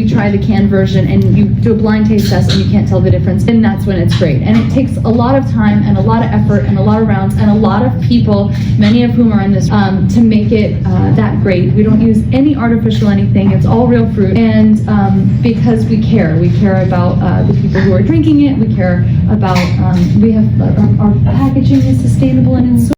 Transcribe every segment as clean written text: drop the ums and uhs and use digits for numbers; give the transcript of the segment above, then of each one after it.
you try the canned version and you do a blind taste test and you can't tell the difference, then that's when it's great. And it takes a lot of time and a lot of effort and a lot of rounds and a lot of people, many of whom are in this, to make it that great. We don't use any artificial anything. It's all real fruit. And because we care about the people who are drinking it. We care about, we have, our packaging is sustainable and it's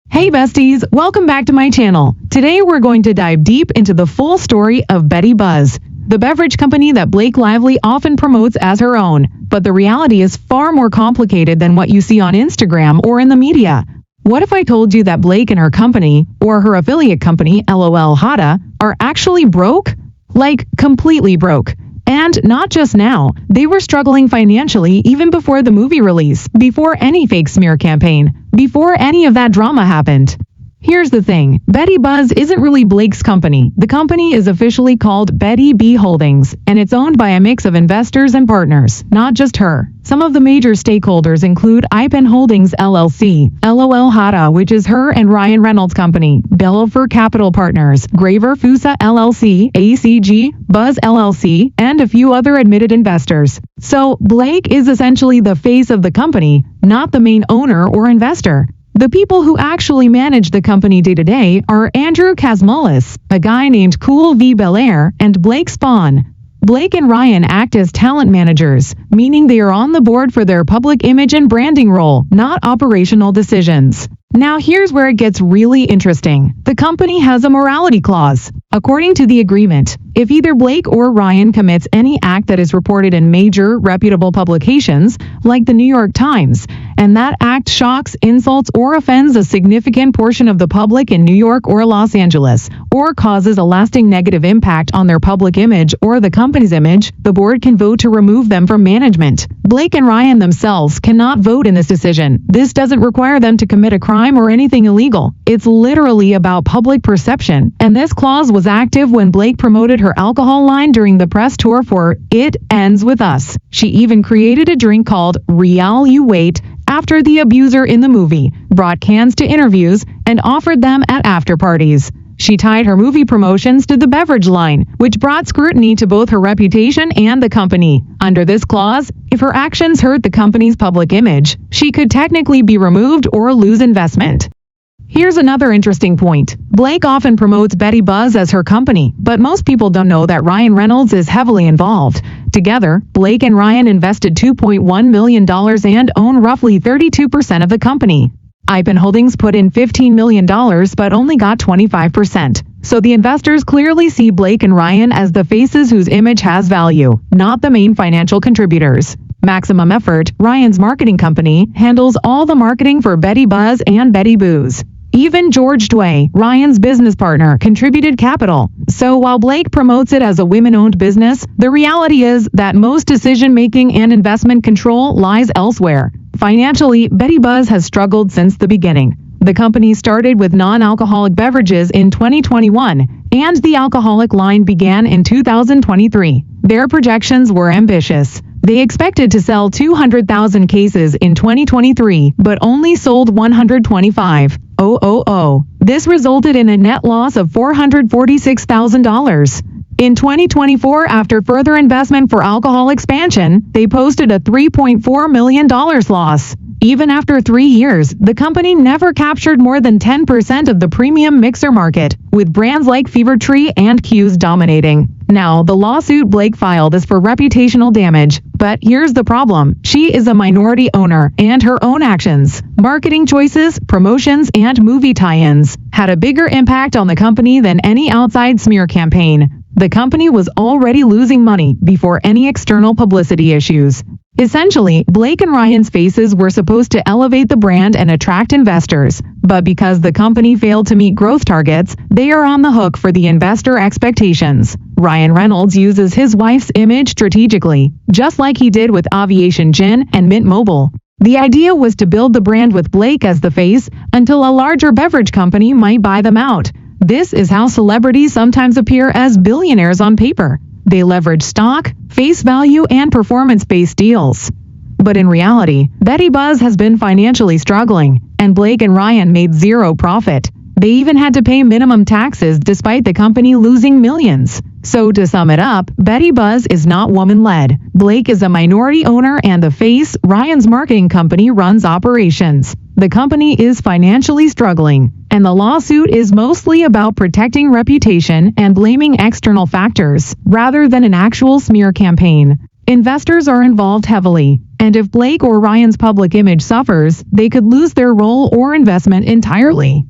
Hey besties, welcome back to my channel. Today we're going to dive deep into the full story of Betty Buzz, the beverage company that Blake Lively often promotes as her own. But the reality is far more complicated than what you see on Instagram or in the media. What if I told you that Blake and her company, or her affiliate company, LOL Hada, are actually broke? Like, completely broke. And not just now, they were struggling financially even before the movie release, before any fake smear campaign, before any of that drama happened. Here's the thing, Betty Buzz isn't really Blake's company. The company is officially called Betty B Holdings, and it's owned by a mix of investors and partners, not just her. Some of the major stakeholders include IPEN Holdings LLC, LOL Hada, which is her and Ryan Reynolds' company, Bellover Capital Partners, Graver Fusa LLC, ACG, Buzz LLC, and a few other admitted investors. So Blake is essentially the face of the company, not the main owner or investor. The people who actually manage the company day-to-day are Andrew Kazmalis, a guy named Cool V Belair, and Blake Spawn. Blake and Ryan act as talent managers, meaning they are on the board for their public image and branding role, not operational decisions. Now here's where it gets really interesting. The company has a morality clause. According to the agreement, if either Blake or Ryan commits any act that is reported in major, reputable publications, like the New York Times, and that act shocks, insults, or offends a significant portion of the public in New York or Los Angeles, or causes a lasting negative impact on their public image or the company's image, the board can vote to remove them from management. Blake and Ryan themselves cannot vote in this decision. This doesn't require them to commit a crime or anything illegal. It's literally about public perception, and this clause was active when Blake promoted her alcohol line during the press tour for It Ends With Us. She even created a drink called Real You Wait after the abuser in the movie, brought cans to interviews, and offered them at after parties. She tied her movie promotions to the beverage line, which brought scrutiny to both her reputation and the company. Under this clause, if her actions hurt the company's public image, she could technically be removed or lose investment. Here's another interesting point. Blake often promotes Betty Buzz as her company, but most people don't know that Ryan Reynolds is heavily involved. Together, Blake and Ryan invested $2.1 million and own roughly 32% of the company. IPEN Holdings put in $15 million but only got 25%. So the investors clearly see Blake and Ryan as the faces whose image has value, not the main financial contributors. Maximum Effort, Ryan's marketing company, handles all the marketing for Betty Buzz and Betty Booze. Even George Dway, Ryan's business partner, contributed capital. So while Blake promotes it as a women-owned business, the reality is that most decision-making and investment control lies elsewhere. Financially, Betty Buzz has struggled since the beginning. The company started with non-alcoholic beverages in 2021, and the alcoholic line began in 2023. Their projections were ambitious. They expected to sell 200,000 cases in 2023, but only sold 125,000. This resulted in a net loss of $446,000. In 2024, after further investment for alcohol expansion, they posted a $3.4 million loss. Even after 3 years, the company never captured more than 10% of the premium mixer market, with brands like Fever Tree and Q's dominating. Now, the lawsuit Blake filed is for reputational damage, but here's the problem. She is a minority owner, and her own actions, marketing choices, promotions, and movie tie-ins had a bigger impact on the company than any outside smear campaign. The company was already losing money before any external publicity issues. Essentially, Blake and Ryan's faces were supposed to elevate the brand and attract investors, but because the company failed to meet growth targets, they are on the hook for the investor expectations. Ryan Reynolds uses his wife's image strategically, just like he did with Aviation Gin and Mint Mobile. The idea was to build the brand with Blake as the face until a larger beverage company might buy them out. This is how celebrities sometimes appear as billionaires on paper. They leverage stock, face value, and performance-based deals. But in reality, Betty Buzz has been financially struggling, and Blake and Ryan made zero profit. They even had to pay minimum taxes despite the company losing millions. So to sum it up, Betty Buzz is not woman-led. Blake is a minority owner and the face. Ryan's marketing company runs operations. The company is financially struggling, and the lawsuit is mostly about protecting reputation and blaming external factors, rather than an actual smear campaign. Investors are involved heavily, and if Blake or Ryan's public image suffers, they could lose their role or investment entirely.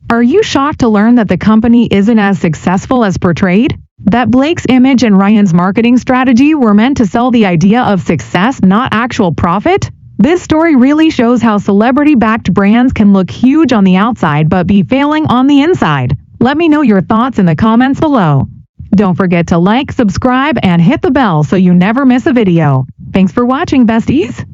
Are you shocked to learn that the company isn't as successful as portrayed? That Blake's image and Ryan's marketing strategy were meant to sell the idea of success, not actual profit? This story really shows how celebrity-backed brands can look huge on the outside but be failing on the inside. Let me know your thoughts in the comments below. Don't forget to like, subscribe, and hit the bell so you never miss a video. Thanks for watching, besties!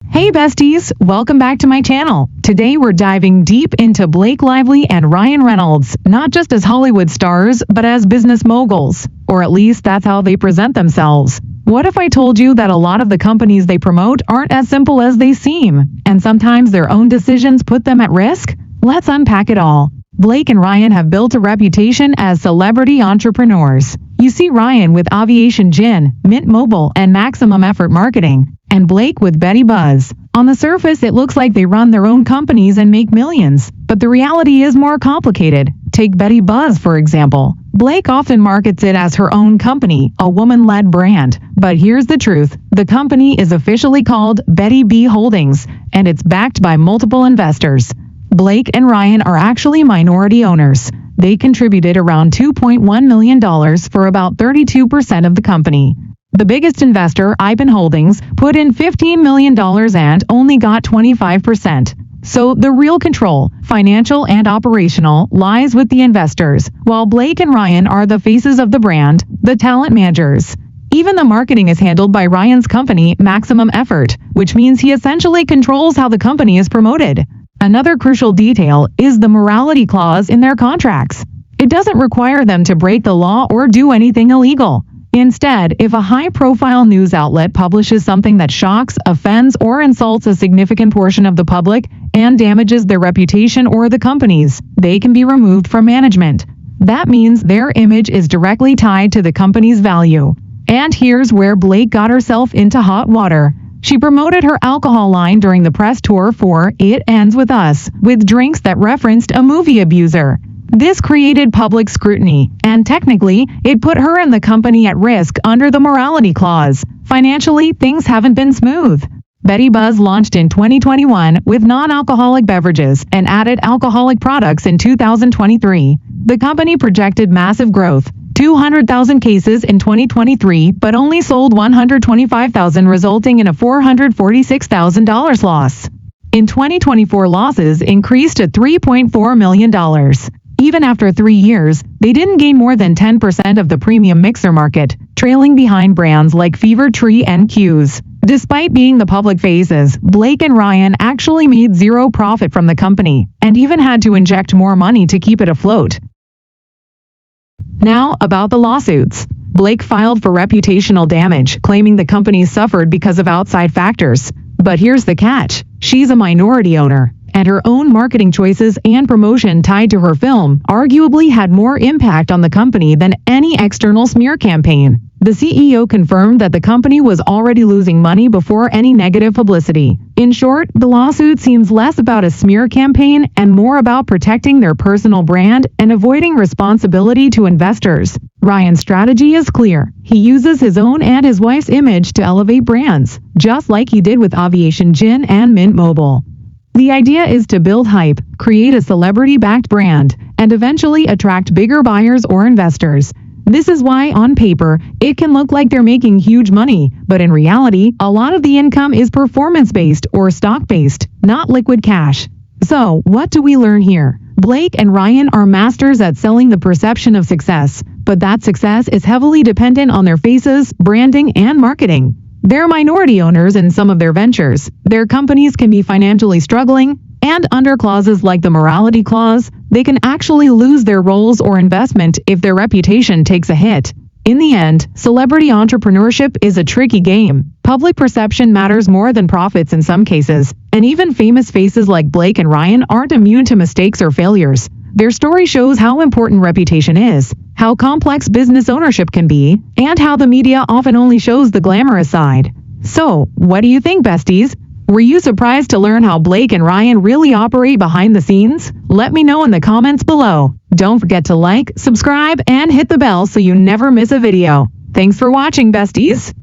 Hey besties, welcome back to my channel. Today we're diving deep into Blake Lively and Ryan Reynolds, not just as Hollywood stars, but as business moguls. Or at least that's how they present themselves. What if I told you that a lot of the companies they promote aren't as simple as they seem, and sometimes their own decisions put them at risk? Let's unpack it all. Blake and Ryan have built a reputation as celebrity entrepreneurs. You see Ryan with Aviation Gin, Mint Mobile, and Maximum Effort Marketing, and Blake with Betty Buzz. On the surface, it looks like they run their own companies and make millions, but the reality is more complicated. Take Betty Buzz, for example. Blake often markets it as her own company, a woman-led brand. But here's the truth. The company is officially called Betty B Holdings, and it's backed by multiple investors. Blake and Ryan are actually minority owners. They contributed around $2.1 million for about 32% of the company. The biggest investor, Ivan Holdings, put in $15 million and only got 25%. So the real control, financial and operational, lies with the investors, while Blake and Ryan are the faces of the brand, the talent managers. Even the marketing is handled by Ryan's company, Maximum Effort, which means he essentially controls how the company is promoted. Another crucial detail is the morality clause in their contracts. It doesn't require them to break the law or do anything illegal. Instead, if a high-profile news outlet publishes something that shocks, offends, or insults a significant portion of the public and damages their reputation or the company's, they can be removed from management. That means their image is directly tied to the company's value. And here's where Blake got herself into hot water. She promoted her alcohol line during the press tour for It Ends With Us, with drinks that referenced a movie abuser. This created public scrutiny, and technically, it put her and the company at risk under the morality clause. Financially, things haven't been smooth. Betty Buzz launched in 2021 with non-alcoholic beverages and added alcoholic products in 2023. The company projected massive growth, 200,000 cases in 2023, but only sold 125,000, resulting in a $446,000 loss. In 2024, losses increased to $3.4 million. Even after 3 years, they didn't gain more than 10% of the premium mixer market, trailing behind brands like Fever Tree and Q's. Despite being the public faces, Blake and Ryan actually made zero profit from the company, and even had to inject more money to keep it afloat. Now, about the lawsuits. Blake filed for reputational damage, claiming the company suffered because of outside factors. But here's the catch. She's a minority owner, and her own marketing choices and promotion tied to her film arguably had more impact on the company than any external smear campaign. The CEO confirmed that the company was already losing money before any negative publicity. In short, the lawsuit seems less about a smear campaign and more about protecting their personal brand and avoiding responsibility to investors. Ryan's strategy is clear. He uses his own and his wife's image to elevate brands, just like he did with Aviation Gin and Mint Mobile. The idea is to build hype, create a celebrity-backed brand, and eventually attract bigger buyers or investors. This is why, on paper, it can look like they're making huge money, but in reality, a lot of the income is performance-based or stock-based, not liquid cash. So, what do we learn here? Blake and Ryan are masters at selling the perception of success, but that success is heavily dependent on their faces, branding, and marketing. They're minority owners in some of their ventures. Their companies can be financially struggling, and under clauses like the morality clause, they can actually lose their roles or investment if their reputation takes a hit. In the end, celebrity entrepreneurship is a tricky game. Public perception matters more than profits in some cases, and even famous faces like Blake and Ryan aren't immune to mistakes or failures. Their story shows how important reputation is, how complex business ownership can be, and how the media often only shows the glamorous side. So, what do you think, besties? Were you surprised to learn how Blake and Ryan really operate behind the scenes? Let me know in the comments below. Don't forget to like, subscribe, and hit the bell so you never miss a video. Thanks for watching, besties.